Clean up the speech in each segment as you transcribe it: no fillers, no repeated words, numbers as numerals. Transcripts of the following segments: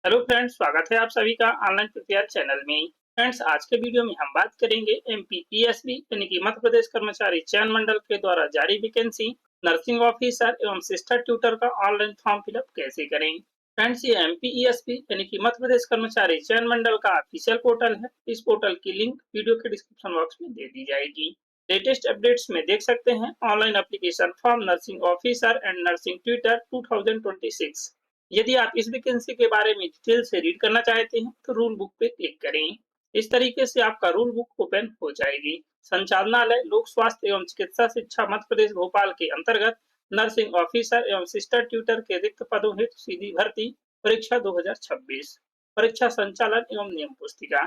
Hello friends, स्वागत है आप सभी का ऑनलाइन प्रिपेयर चैनल में। फ्रेंड्स, आज के वीडियो में हम बात करेंगे एमपीईएसबी यानी कि मध्य प्रदेश कर्मचारी चयन मंडल के द्वारा जारी वैकेंसी नर्सिंग ऑफिसर एवं सिस्टर ट्यूटर का ऑनलाइन फॉर्म फिलअप कैसे करें। फ्रेंड्स, ये एमपीईएसबी यानी कि मध्य प्रदेश कर्मचारी चयन मंडल का ऑफिशियल पोर्टल है। इस पोर्टल की लिंक वीडियो के डिस्क्रिप्शन बॉक्स में दे दी जाएगी। लेटेस्ट अपडेट्स में देख सकते हैं online application form nursing officer and nursing tutor 2026। यदि आप इस वैकेंसी के बारे में डिटेल से रीड करना चाहते हैं तो रूल बुक पे क्लिक करें। इस तरीके से आपका रूल बुक ओपन हो जाएगी। संचालनालय लोक स्वास्थ्य एवं चिकित्सा शिक्षा मध्य प्रदेश भोपाल के अंतर्गत नर्सिंग ऑफिसर एवं सिस्टर ट्यूटर के रिक्त पदों हेतु सीधी भर्ती परीक्षा 2026 परीक्षा संचालन एवं नियम पुस्तिका।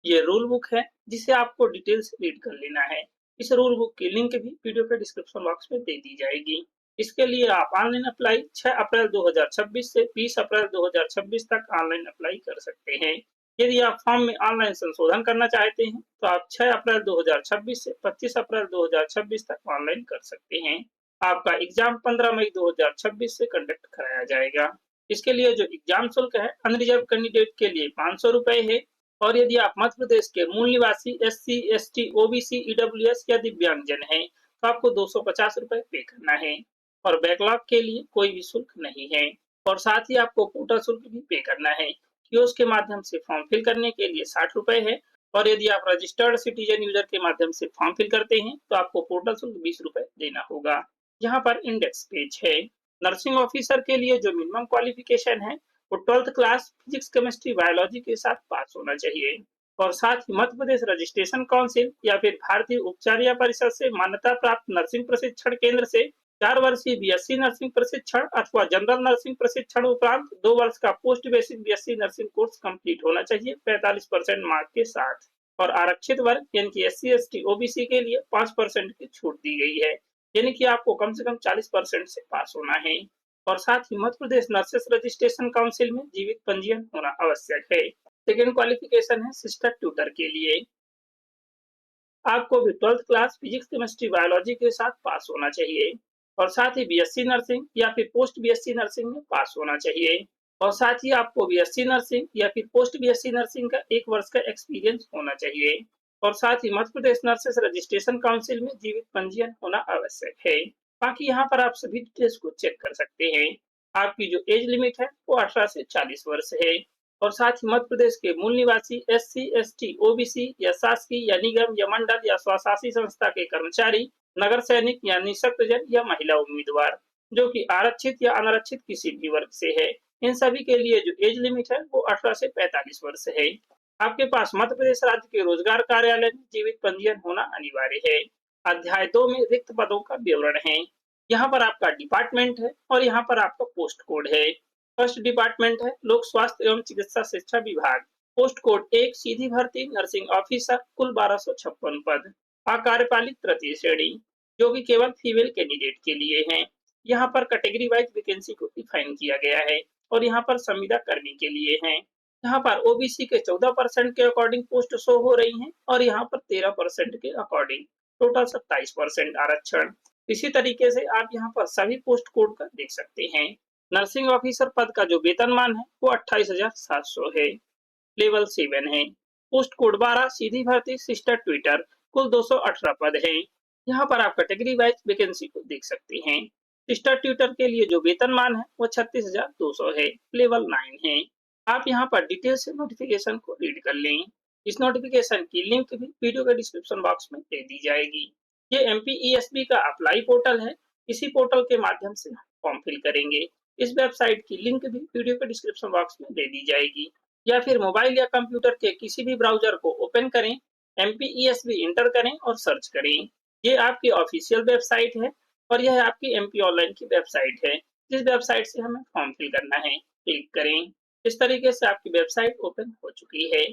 ये रूल बुक है जिसे आपको डिटेल से रीड कर लेना है। इस रूल बुक की लिंक भी वीडियो के डिस्क्रिप्शन बॉक्स में दे दी जाएगी। इसके लिए आप ऑनलाइन अप्लाई 6 अप्रैल 2026 से 20 अप्रैल 2026 तक ऑनलाइन अप्लाई कर सकते हैं। यदि आप फॉर्म में ऑनलाइन संशोधन करना चाहते हैं तो आप 6 अप्रैल 2026 से 25 अप्रैल 2026 तक ऑनलाइन कर सकते हैं। आपका एग्जाम 15 मई 2026 से कंडक्ट कराया जाएगा। इसके लिए जो एग्जाम शुल्क है अनरिजर्व कैंडिडेट के लिए 500 रुपए है। और यदि आप मध्य प्रदेश के मूल निवासी SC ST OBC EWS या दिव्यांगजन हैं तो आपको 250 रुपए पे करना है। और बैकलॉग के लिए कोई भी शुल्क नहीं है। और साथ ही आपको पोर्टल शुल्क भी पे करना है। कियोस्क के माध्यम से फॉर्म फिल करने के लिए 60 रुपए है। और यदि आप रजिस्टर्ड सिटीजन यूजर के माध्यम से फॉर्म फिल करते हैं तो आपको पोर्टल शुल्क 20 रुपए देना होगा। यहाँ पर इंडेक्स पेज है। नर्सिंग ऑफिसर के लिए जो मिनिमम क्वालिफिकेशन है वो 12th class physics chemistry biology के साथ पास होना चाहिए। और साथ ही मध्य प्रदेश रजिस्ट्रेशन काउंसिल या फिर भारतीय उपचारिया परिषद से मान्यता प्राप्त नर्सिंग प्रशिक्षण केंद्र से 4 वर्षीय बीएससी नर्सिंग प्रशिक्षण अथवा जनरल नर्सिंग प्रशिक्षण उपरांत 2 वर्ष का post basic BSc nursing course complete होना चाहिए 45% मार्क के साथ। और आरक्षित वर्ग यानी कि SC ST OBC के लिए 5% की छूट दी गई है। यानी कि आपको कम से कम 40% से पास होना है। और साथ ही Madhya Pradesh nurses registration council में जीवित पंजीयन होना आवश्यक है। सेकेंड क्वालिफिकेशन है सिस्टर ट्यूटर के लिए। आपको भी 12th class physics chemistry biology के साथ पास होना चाहिए। और साथ ही बीएससी नर्सिंग या फिर पोस्ट बीएससी नर्सिंग में पास होना चाहिए। और साथ ही आपको बीएससी नर्सिंग या फिर पोस्ट बीएससी नर्सिंग का 1 वर्ष का एक्सपीरियंस होना चाहिए। और साथ ही Madhya Pradesh nurses registration council में जीवित पंजीयन होना आवश्यक है। बाकी यहाँ पर आप सभी डिटेल्स को चेक कर सकते हैं। आपकी जो एज लिमिट है वो 18 से 40 वर्ष है। और साथ ही मध्य प्रदेश के मूल निवासी SC ST OBC या शासकीय या निगम या मंडल या स्वशासी संस्था के कर्मचारी, नगर सैनिक या निःशक्तजन या महिला उम्मीदवार जो कि आरक्षित या अनारक्षित किसी भी वर्ग से है, इन सभी के लिए जो एज लिमिट है वो 18 से 45 वर्ष है। आपके पास मध्य प्रदेश राज्य के रोजगार कार्यालय में जीवित पंजीयन होना अनिवार्य है। अध्याय 2 में रिक्त पदों का विवरण है। यहाँ पर आपका डिपार्टमेंट है और यहाँ पर आपका पोस्ट कोड है। फर्स्ट डिपार्टमेंट है लोक स्वास्थ्य एवं चिकित्सा शिक्षा विभाग। पोस्ट कोड 1 सीधी भर्ती नर्सिंग ऑफिसर, कुल 1256 पद। अकार्यपालिक तृतीय श्रेणी जो कि केवल फीमेल कैंडिडेट के लिए है। यहाँ पर कैटेगरी वाइज वैकेंसी को डिफाइन किया गया है। और यहाँ पर संविदा कर्मी के लिए है। यहाँ पर ओबीसी के 14% के अकॉर्डिंग पोस्ट शो हो रही हैं और यहाँ पर 13% के अकॉर्डिंग टोटल 27% आरक्षण। इसी तरीके से आप यहाँ पर सभी पोस्ट कोड का देख सकते हैं। नर्सिंग ऑफिसर पद का जो वेतनमान है वो 28,700 है। लेवल 7 है। पोस्ट कोड 12 सीधी भर्ती सिस्टर ट्विटर, कुल 218 पद है। यहाँ पर आप कैटेगरी वाइज वैकेंसी को देख सकते हैं। सिस्टर ट्यूटर के लिए जो वेतनमान है वो 36,200 है। लेवल 9 है। आप यहाँ पर डिटेल से नोटिफिकेशन को रीड कर लें। इस नोटिफिकेशन की लिंक भी वीडियो के डिस्क्रिप्शन बॉक्स में दे दी जाएगी। ये एमपीईएसबी का अप्लाई पोर्टल है। इसी पोर्टल के माध्यम से फॉर्म फिल करेंगे। इस वेबसाइट की लिंक भी वीडियो के डिस्क्रिप्शन बॉक्स में दे दी जाएगी। या फिर मोबाइल या कंप्यूटर के किसी भी ब्राउजर को ओपन करें, एमपीईएसबी इंटर करें और सर्च करें। ये आपकी ऑफिशियल वेबसाइट है और यह आपकी एमपी ऑनलाइन की वेबसाइट है। जिस वेबसाइट से हमें फॉर्म फिल करना है क्लिक करें। इस तरीके से आपकी वेबसाइट ओपन हो चुकी है।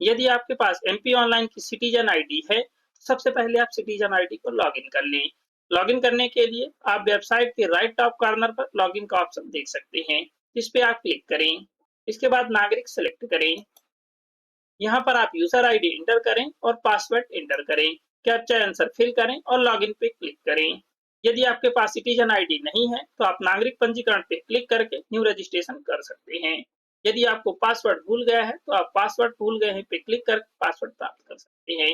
यदि आपके पास एमपी ऑनलाइन की सिटीजन आईडी है तो सबसे पहले आप सिटीजन आईडी को लॉगिन कर लें। लॉगिन करने के लिए आप वेबसाइट के राइट टॉप कॉर्नर पर लॉगिन का ऑप्शन देख सकते हैं। इस पे आप क्लिक करें। इसके बाद नागरिक सेलेक्ट करें। यहाँ पर आप यूजर आईडी इंटर करें और पासवर्ड इंटर करें। कैप्चा आंसर फिल करें और लॉगिन पे क्लिक करें। यदि आपके पास सिटीजन आईडी नहीं है तो आप नागरिक पंजीकरण पे क्लिक करके न्यू रजिस्ट्रेशन कर सकते हैं। यदि आपको पासवर्ड भूल गया है तो आप पासवर्ड भूल गए हैं पे क्लिक कर पासवर्ड प्राप्त कर सकते हैं।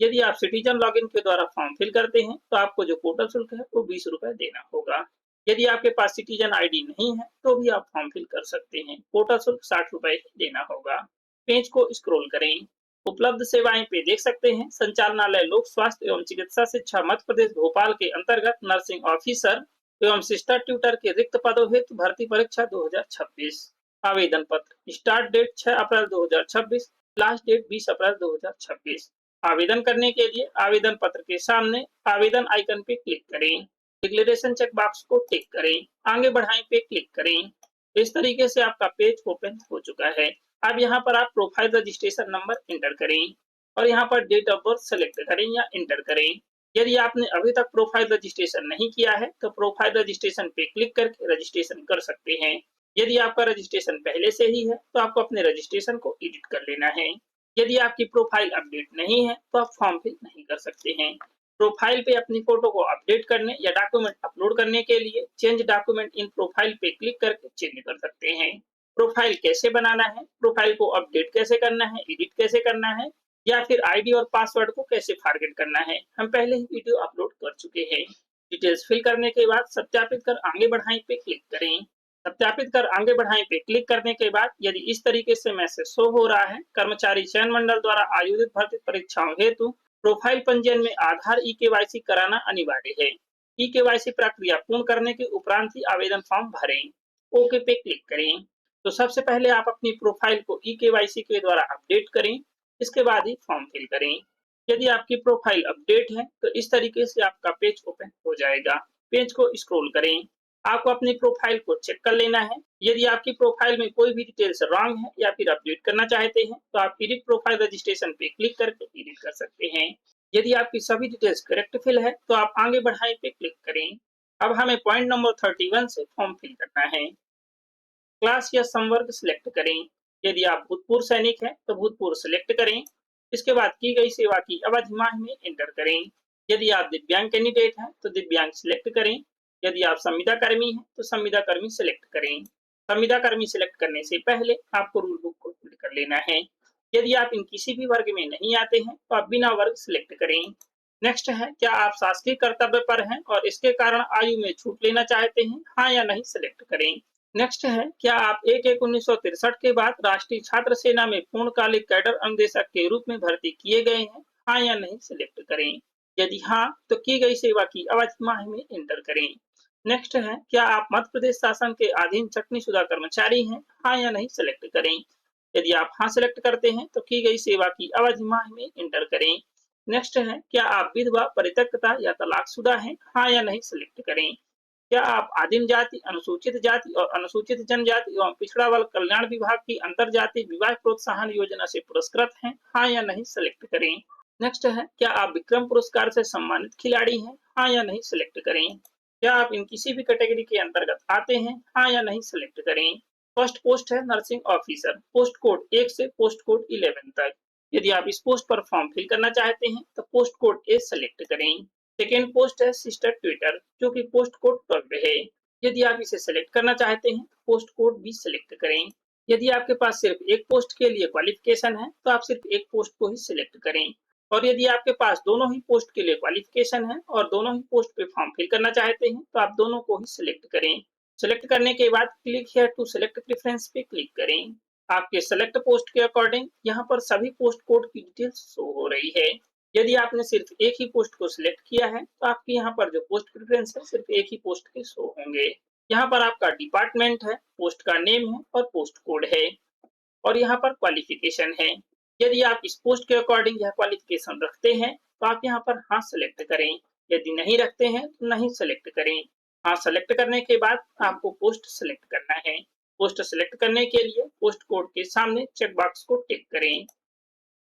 यदि आप सिटीजन लॉगिन के द्वारा फॉर्म फिल करते हैं तो आपको जो पोर्टल शुल्क है वो 20 रुपए देना होगा। यदि आपके पास सिटीजन आईडी नहीं है तो भी आप फॉर्म फिल कर सकते हैं। पोर्टल शुल्क 60 रुपए ही देना होगा। पेज को स्क्रॉल करें। उपलब्ध सेवाएं पे देख सकते हैं। संचालनालय लोक स्वास्थ्य एवं चिकित्सा शिक्षा मध्य प्रदेश भोपाल के अंतर्गत नर्सिंग ऑफिसर एवं सिस्टर ट्यूटर के रिक्त पदों हेतु भर्ती परीक्षा 2026। आवेदन पत्र। स्टार्ट डेट 6 अप्रैल 2026, लास्ट डेट 20 अप्रैल 2026। आवेदन करने के लिए आवेदन पत्र के सामने आवेदन आइकन पे क्लिक करें। डिक्लेरेशन चेक बॉक्स को टिक करें। आगे बढ़ाएं पे क्लिक करें। इस तरीके से आपका पेज ओपन हो चुका है। अब यहाँ पर आप प्रोफाइल रजिस्ट्रेशन नंबर एंटर करें और यहाँ पर डेट ऑफ बर्थ सेलेक्ट करें या एंटर करें। यदि आपने अभी तक प्रोफाइल रजिस्ट्रेशन नहीं किया है तो प्रोफाइल रजिस्ट्रेशन पे क्लिक करके रजिस्ट्रेशन कर सकते हैं। यदि आपका रजिस्ट्रेशन पहले से ही है तो आपको अपने रजिस्ट्रेशन को एडिट कर लेना है। यदि आपकी प्रोफाइल अपडेट नहीं है तो आप फॉर्म फिल नहीं कर सकते हैं। प्रोफाइल पे अपनी फोटो को अपडेट करने या डॉक्यूमेंट अपलोड करने के लिए चेंज डॉक्यूमेंट इन प्रोफाइल पे क्लिक करके चेंज कर सकते हैं। प्रोफाइल कैसे बनाना है, प्रोफाइल को अपडेट कैसे करना है, एडिट कैसे करना है या फिर आईडी और पासवर्ड को कैसे फॉरगेट करना है, हम पहले ही वीडियो अपलोड कर चुके हैं। डिटेल्स फिल करने के बाद सत्यापित कर आगे बढ़ाएं पे क्लिक करें। सत्यापित कर आगे बढ़ाएं पे क्लिक करने के बाद यदि इस तरीके से मैसेज शो हो रहा है, कर्मचारी चयन मंडल द्वारा आयोजित भर्ती परीक्षाओं हेतु प्रोफाइल पंजीयन में आधार ई केवाईसी कराना अनिवार्य है। ई केवाईसी प्रक्रिया पूर्ण करने के उपरांत ही आवेदन फॉर्म भरें। ओके पे क्लिक करें। तो सबसे पहले आप अपनी प्रोफाइल को ई केवाईसी के द्वारा अपडेट करें, इसके बाद ही फॉर्म फिल करें। यदि आपकी प्रोफाइल अपडेट है तो इस तरीके से आपका पेज ओपन हो जाएगा। पेज को स्क्रॉल करें। आपको अपनी प्रोफाइल को चेक कर लेना है। यदि आपकी प्रोफाइल में कोई भी डिटेल्स रॉन्ग है या फिर अपडेट करना चाहते हैं तो आप एडिट प्रोफाइल रजिस्ट्रेशन पे क्लिक करके एडिट कर सकते हैं। यदि आपकी सभी डिटेल्स करेक्ट फिल है तो आप आगे बढ़ाएं पे क्लिक करें। अब हमें पॉइंट नंबर 31 से फॉर्म फिल करना है। क्लास या संवर्ग सिलेक्ट करें। यदि आप भूतपूर्व सैनिक हैं तो भूतपूर्व सिलेक्ट करें। इसके बाद की गई सेवा की अवधि माह में एंटर करें। यदि आप दिव्यांग कैंडिडेट हैं तो दिव्यांग सिलेक्ट करें। यदि आप संविदा कर्मी हैं तो संविदा कर्मी सिलेक्ट करें। संविदा कर्मी सिलेक्ट करने से पहले आपको रूल बुक को फिल कर लेना है। यदि आप इन किसी भी वर्ग में नहीं आते हैं तो आप बिना वर्ग सिलेक्ट करें। नेक्स्ट है, क्या आप शासकीय कर्तव्य पर हैं और इसके कारण आयु में छूट लेना चाहते हैं, हाँ या नहीं सिलेक्ट करें। नेक्स्ट है, क्या आप 1/1/1963 के बाद राष्ट्रीय छात्र सेना में पूर्णकालिक कैडर अनुदेशक के रूप में भर्ती किए गए हैं, हाँ या नहीं सिलेक्ट करें। यदि हाँ तो की गई सेवा की अवधि माह में एंटर करें। नेक्स्ट है, क्या आप मध्य प्रदेश शासन के अधीन छटनीशुदा कर्मचारी हैं, हाँ या नहीं सिलेक्ट करें। यदि आप हाँ सिलेक्ट करते हैं तो की गई सेवा की अवधि माह में एंटर करें। नेक्स्ट है, क्या आप विधवा, परित्यक्ता या तलाकशुदा हैं, हाँ या नहीं सिलेक्ट करें। क्या आप आदिम जाति, अनुसूचित जाति और अनुसूचित जनजाति एवं पिछड़ा वर्ग कल्याण विभाग की अंतरजातीय विवाह प्रोत्साहन योजना से पुरस्कृत हैं, हाँ या नहीं सिलेक्ट करें। नेक्स्ट है, क्या आप विक्रम पुरस्कार से सम्मानित खिलाड़ी हैं, हाँ या नहीं सिलेक्ट करें। क्या आप इन किसी भी कैटेगरी के अंतर्गत आते हैं, हाँ या नहीं सिलेक्ट करें। फर्स्ट पोस्ट है नर्सिंग ऑफिसर, पोस्ट कोड 1 से पोस्ट कोड 11 तक। यदि आप इस पोस्ट पर फॉर्म फिल करना चाहते हैं तो पोस्ट कोड ए सेलेक्ट करें। सेकेंड पोस्ट है सिस्टर ट्विटर, जो कि पोस्ट कोड 12 है। यदि आप इसे सेलेक्ट करना चाहते हैं तो पोस्ट कोड 20 सेलेक्ट करें। यदि आपके पास सिर्फ एक पोस्ट के लिए क्वालिफिकेशन है तो आप सिर्फ एक पोस्ट को ही सिलेक्ट करें। और यदि आपके पास दोनों ही पोस्ट के लिए क्वालिफिकेशन है और दोनों ही पोस्ट पे फॉर्म फिल करना चाहते हैं तो आप दोनों को ही सिलेक्ट करें। सिलेक्ट करने के बाद click here to select preference पे क्लिक करें। आपके सेलेक्ट पोस्ट के अकॉर्डिंग यहाँ पर सभी पोस्ट कोड की डिटेल्स शो हो रही है। यदि आपने सिर्फ एक ही पोस्ट को सिलेक्ट किया है तो आपके यहाँ पर जो पोस्ट प्रेफरेंस है सिर्फ एक ही पोस्ट के शो होंगे। यहाँ पर आपका डिपार्टमेंट है, पोस्ट का नेम है और पोस्ट कोड है और यहाँ पर क्वालिफिकेशन है। यदि आप इस पोस्ट के अकॉर्डिंग यह क्वालिफिकेशन रखते हैं तो आप यहाँ पर हाँ सेलेक्ट करें। यदि नहीं रखते हैं तो नहीं सेलेक्ट करें। हाँ सेलेक्ट करने के बाद आपको पोस्ट सेलेक्ट करना है। पोस्ट सेलेक्ट करने के लिए पोस्ट कोड के सामने चेक बॉक्स को टिक करें।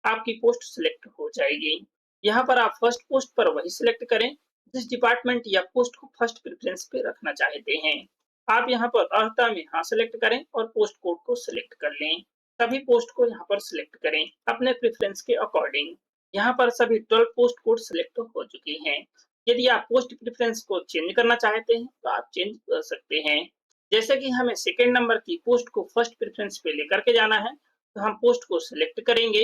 आपकी पोस्ट सिलेक्ट हो जाएगी। यहाँ पर आप फर्स्ट पोस्ट पर वही सिलेक्ट करें जिस डिपार्टमेंट या पोस्ट को फर्स्ट प्रेफरेंस पे रखना चाहते हैं। आप यहाँ पर अर्हता में हाँ सिलेक्ट करें और पोस्ट कोड को सिलेक्ट कर लें। सभी पोस्ट को यहाँ पर सिलेक्ट करें अपने प्रेफरेंस के अकॉर्डिंग। यहाँ पर सभी 12 पोस्ट कोड सिलेक्ट हो चुकी हैं। यदि आप पोस्ट प्रेफरेंस को चेंज करना चाहते हैं तो आप चेंज कर सकते हैं। जैसे कि हमें सेकंड नंबर की पोस्ट को फर्स्ट प्रेफरेंस पे लेकर के जाना है, तो हम पोस्ट को सिलेक्ट करेंगे।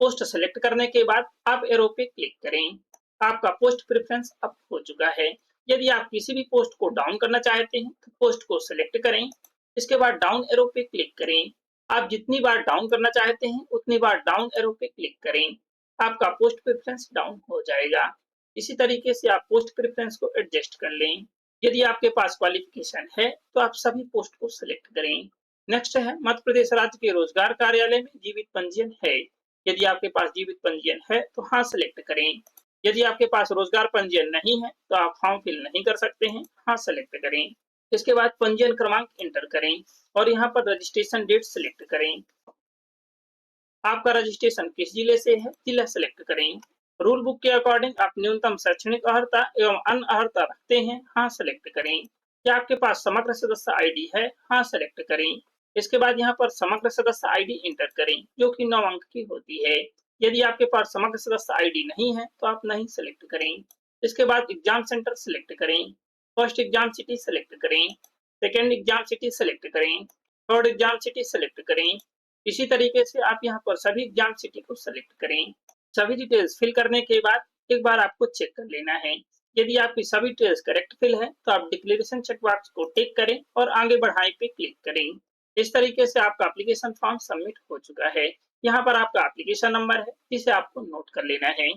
पोस्ट सेलेक्ट करने के बाद अप एरो पे क्लिक करें। आपका पोस्ट प्रेफरेंस अप हो चुका है। यदि आप किसी भी पोस्ट को डाउन करना चाहते हैं, तो पोस्ट को सिलेक्ट करें। इसके बाद डाउन एरो पे क्लिक करें। आप जितनी बार डाउन करना चाहते हैं, उतनी बार डाउन एरो पे क्लिक करें। आपका पोस्ट प्रेफरेंस डाउन हो जाएगा। इसी तरीके से आप पोस्ट प्रेफरेंस को एडजस्ट कर लें। यदि आपके पास क्वालिफिकेशन है, तो आप सभी पोस्ट को सिलेक्ट करें। नेक्स्ट है मध्य प्रदेश राज्य के रोजगार कार्यालय में जीवित पंजीयन है। यदि आपके पास जीवित पंजीयन है, तो हाँ सेलेक्ट करें। यदि आपके पास रोजगार पंजीयन नहीं है, तो आप फॉर्म फिल नहीं कर सकते हैं, हाँ सेलेक्ट करें। इसके बाद पंजीयन क्रमांक एंटर करें और यहाँ पर रजिस्ट्रेशन डेट सेलेक्ट करें। आपका रजिस्ट्रेशन किस जिले से है, जिला सेलेक्ट करें। रूल बुक के अकॉर्डिंग आप न्यूनतम शैक्षणिक अर्हता एवं अन्य अर्हता रखते हैं, हाँ सेलेक्ट करें। क्या आपके पास समग्र सदस्य आईडी है, हाँ सेलेक्ट करें। इसके बाद यहाँ पर समग्र सदस्य आईडी एंटर करें, जो कि 9 अंक की होती है। यदि आपके पास समग्र सदस्य आईडी नहीं है, तो आप नहीं सेलेक्ट करें। इसके बाद एग्जाम सेंटर सेलेक्ट करें। फर्स्ट एग्जाम सिटी सेलेक्ट करें, सेकेंड एग्जाम सिटी सेलेक्ट करें, थर्ड एग्जाम सिटी सेलेक्ट करें। इसी तरीके से आप यहाँ पर सभी एग्जाम सिटी को सेलेक्ट करें। सभी डिटेल्स फिल करने के बाद एक बार आपको चेक कर लेना है। यदि आपकी सभी डिटेल्स करेक्ट फिल है, तो आप डिक्लेरेशन चेक बॉक्स को टिक करें और आगे बढ़ाएं पे क्लिक करें। इस तरीके से आपका एप्लीकेशन फॉर्म सबमिट हो चुका है। यहाँ पर आपका एप्लीकेशन नंबर है, जिसे आपको नोट कर लेना है।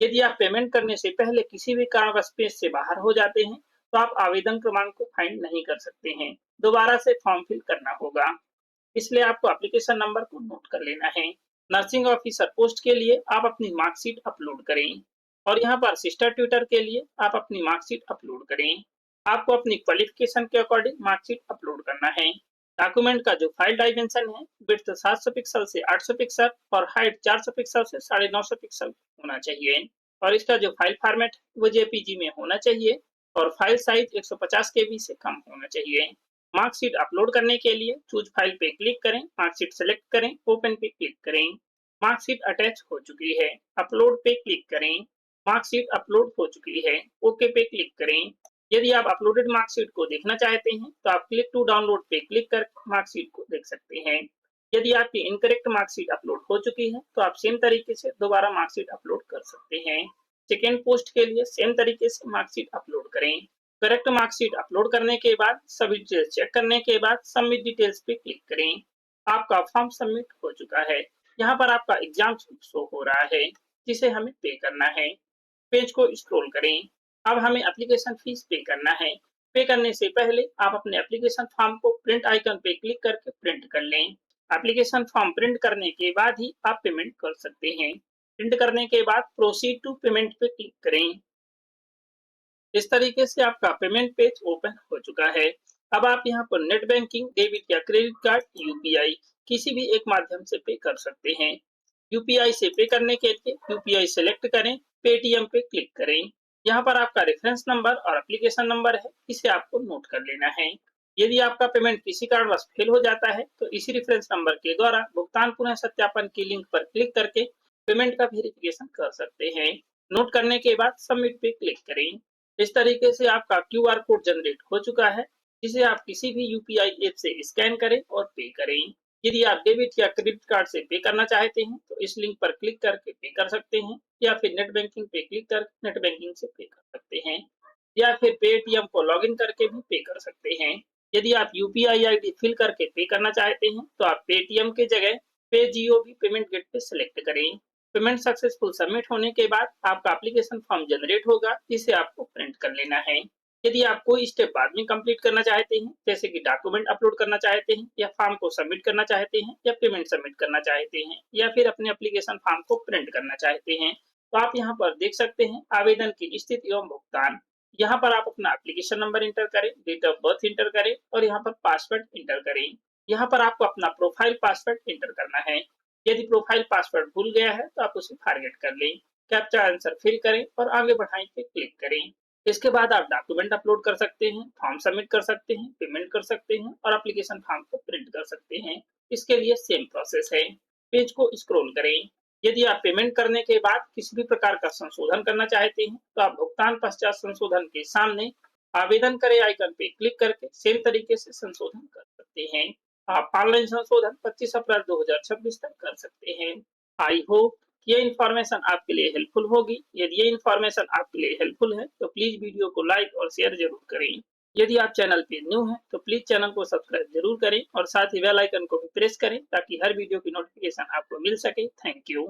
यदि आप पेमेंट करने से पहले किसी भी कारणवश पेज से बाहर हो जाते हैं, तो आप आवेदन क्रमांक को फाइंड नहीं कर सकते हैं। दोबारा से फॉर्म फिल करना होगा, इसलिए आपको एप्लीकेशन नंबर को नोट कर लेना है। नर्सिंग ऑफिसर पोस्ट के लिए आप अपनी मार्कशीट अपलोड करें और यहाँ पर सिस्टर ट्यूटर के लिए आप अपनी मार्कशीट अपलोड करें। आपको अपनी क्वालिफिकेशन के अकॉर्डिंग मार्कशीट अपलोड करना है। डॉक्यूमेंट का जो फाइल डायमेंशन है, विड्थ 700 पिक्सल से 800 पिक्सल और हाइट 400 पिक्सल से 950 पिक्सल होना चाहिए। और इसका जो फाइल फॉर्मेट वो जेपीजी में होना चाहिए और फाइल साइज 150 केबी से कम होना चाहिए। मार्कशीट अपलोड करने के लिए चूज फाइल पे क्लिक करें, मार्कशीट सेलेक्ट करें, ओपन पे क्लिक करें। मार्कशीट अटैच हो चुकी है, अपलोड पे क्लिक करें। मार्कशीट अपलोड हो चुकी है, ओके पे क्लिक करें। यदि आप अपलोडेड मार्कशीट को देखना चाहते हैं, तो आप क्लिक टू डाउनलोड पे क्लिक कर मार्कशीट को देख सकते हैं। यदि आपकी इनकरेक्ट मार्कशीट अपलोड हो चुकी है, तो आप सेम तरीके से दोबारा मार्कशीट अपलोड कर सकते हैं। सेकेंड पोस्ट के लिए सेम तरीके से मार्कशीट अपलोड करें। करेक्ट मार्कशीट अपलोड करने के बाद सभी डिटेल्स चेक करने के बाद सबमिट डिटेल्स पे क्लिक करें। आपका फॉर्म सबमिट हो चुका है। यहाँ पर आपका एग्जाम शो हो रहा है, जिसे हमें पे करना है। पेज को स्क्रॉल करें। अब हमें एप्लीकेशन फीस पे करना है। पे करने से पहले आप अपने एप्लीकेशन फॉर्म को प्रिंट आइकन पे क्लिक करके प्रिंट कर लें। एप्लीकेशन फॉर्म प्रिंट करने के बाद ही आप पेमेंट कर सकते हैं। प्रिंट करने के बाद प्रोसीड टू पेमेंट पे क्लिक करें। इस तरीके से आपका पेमेंट पेज ओपन हो चुका है। अब आप यहाँ पर नेट बैंकिंग, डेबिट या क्रेडिट कार्ड, यूपीआई किसी भी एक माध्यम से पे कर सकते हैं। यूपीआई से पे करने के लिए यूपीआई सेलेक्ट करें, पेटीएम पे क्लिक करें। यहाँ पर आपका रेफरेंस नंबर और एप्लीकेशन नंबर है, इसे आपको नोट कर लेना है। यदि आपका पेमेंट किसी कारणवश फेल हो जाता है, तो इसी रेफरेंस नंबर के द्वारा भुगतान पुनः सत्यापन की लिंक पर क्लिक करके पेमेंट का वेरिफिकेशन कर सकते हैं। नोट करने के बाद सबमिट पे क्लिक करें। इस तरीके से आपका क्यूआर कोड जनरेट हो चुका है, जिसे आप किसी भी यूपीआई ऐप से स्कैन करें और पे करें। यदि आप डेबिट या क्रेडिट कार्ड से पे करना चाहते हैं, तो इस लिंक पर क्लिक करके पे कर सकते हैं या फिर नेट बैंकिंग पे क्लिक कर नेट बैंकिंग से पे कर सकते हैं या फिर पेटीएम को लॉगिन करके भी पे कर सकते हैं। यदि आप यूपीआई आईडी फिल करके पे करना चाहते हैं, तो आप पेटीएम की जगह पे जियो भी पेमेंट गेट पे सिलेक्ट करें। पेमेंट सक्सेसफुल सबमिट होने के बाद आपका एप्लीकेशन फॉर्म जनरेट होगा, जिसे आपको प्रिंट कर लेना है। यदि आप कोई स्टेप बाद में कंप्लीट करना चाहते हैं, जैसे कि डॉक्यूमेंट अपलोड करना चाहते हैं या फॉर्म को सबमिट करना चाहते हैं या पेमेंट सबमिट करना चाहते हैं या फिर अपने एप्लीकेशन फॉर्म को प्रिंट करना चाहते हैं, तो आप यहाँ पर देख सकते हैं आवेदन की स्थिति एवं भुगतान। यहाँ पर आप अपना एप्लीकेशन नंबर इंटर करें, डेट ऑफ बर्थ इंटर करें और यहाँ पर पासवर्ड इंटर करें। यहाँ पर आपको अपना प्रोफाइल पासवर्ड इंटर करना है। यदि प्रोफाइल पासवर्ड भूल गया है, तो आप उसे फॉरगेट कर लें। कैप्चा आंसर फिल करें और आगे बढ़ाएं पे क्लिक करें। इसके बाद आप डॉक्यूमेंट अपलोड कर सकते हैं, फॉर्म सबमिट कर सकते हैं, पेमेंट कर सकते हैं और एप्लीकेशन फॉर्म को प्रिंट कर सकते हैं। इसके लिए सेम प्रोसेस है। पेज को स्क्रॉल करें। यदि आप पेमेंट करने के बाद किसी भी प्रकार का संशोधन करना चाहते हैं, तो आप भुगतान पश्चात संशोधन के सामने आवेदन करें आइकन पे क्लिक करके सेम तरीके से संशोधन कर सकते हैं। आप ऑनलाइन संशोधन 25 अप्रैल 2026 तक कर सकते हैं। आई होप ये इन्फॉर्मेशन आपके लिए हेल्पफुल होगी। यदि ये इन्फॉर्मेशन आपके लिए हेल्पफुल है तो प्लीज वीडियो को लाइक और शेयर जरूर करें। यदि आप चैनल पे न्यू हैं तो प्लीज चैनल को सब्सक्राइब जरूर करें और साथ ही बेल आइकन को भी प्रेस करें ताकि हर वीडियो की नोटिफिकेशन आपको मिल सके। Thank you.